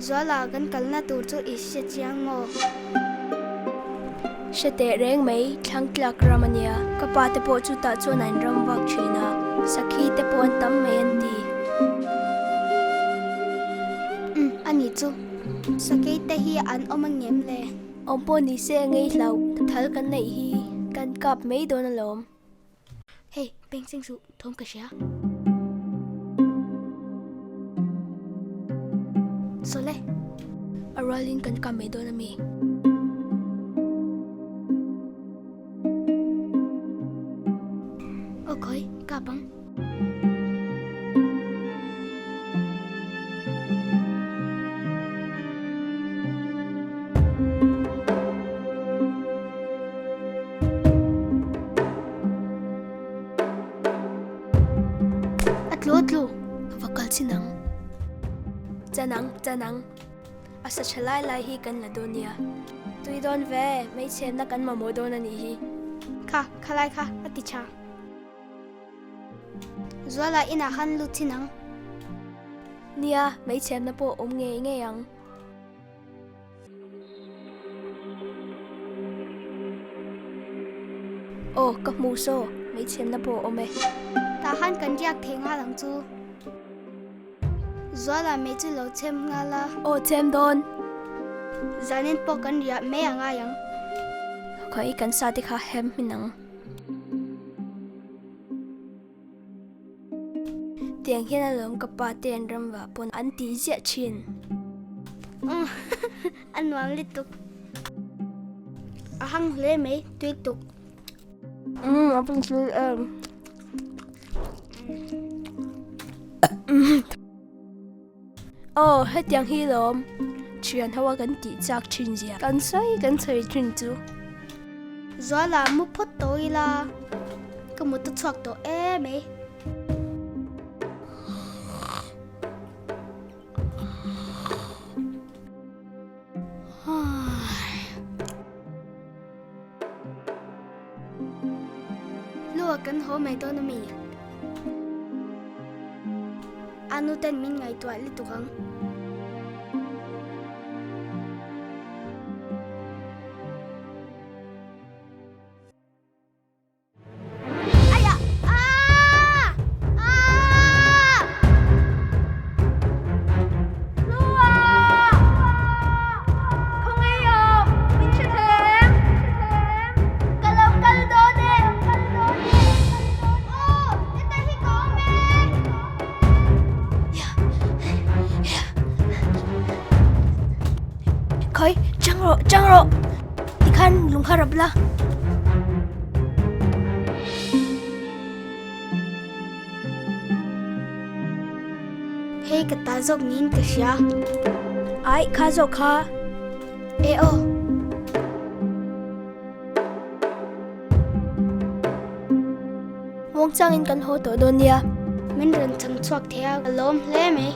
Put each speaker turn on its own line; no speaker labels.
Gió là gần cẩn na tụt chút ít sẽ chiang ngô.
Sẽ tệ rèn mấy thằng lạc ramania, các bạn tập bộ chú ta cho nền Ramvak China, sakhi tập bộ anh tắm mấy anh đi.
Anh nghĩ chú, sakhi tê hi anh ôm anh nhém lệ.
Ông bố ní sẽ ngay lâu, thal kan này hi, kan cặp mấy đôi na lom.
Hey, beng sinh su, thôm cả xia. Số lệ.
Aralin kan cặp mấy đôi na mi.
Okay, cả băng. Atlu.
Vakal sinang. Janang. Asa chalai lai hi kan la donia. Tui don ve, mấy xem na kan mamo don na ni hi.
Kha lai kha, aticha. Gió là ina han lu tinang.
Nia, mấy xem na po nghe yang. Oh, cấp mu so, mấy xem na po ome.
Ta han kan yak theng ha lang chu. Gió là mấy chú lâu chem nga la.
Oh, chem don.
Zanin po kan ria me nga yang.
Khoi kan sa ti kha hem minang. Tiang hian alom kapa ten ramwa pon anti zia chin.
An wang lituk. Ahang le me tui tuk.
Apun su Oh, hết tiang hi lom. Chuyện hawa kan ti chak chin zia. Kan sai chin chu.
Gió là mu phốt tối la. Cái một tụt choạc tổ me. Lúa cần hố mày tôi nó mì. Anu tên mình ngày tuổi lít tục hăng.
Khoi, chang ro. Ikan lung harap la.
Hey, cái ta dọc nhìn cái xia.
Ai kha zo kha.
Ô.
Wong chang in kan ho to donia.
Mình rừng thằng choạc theo lom le me.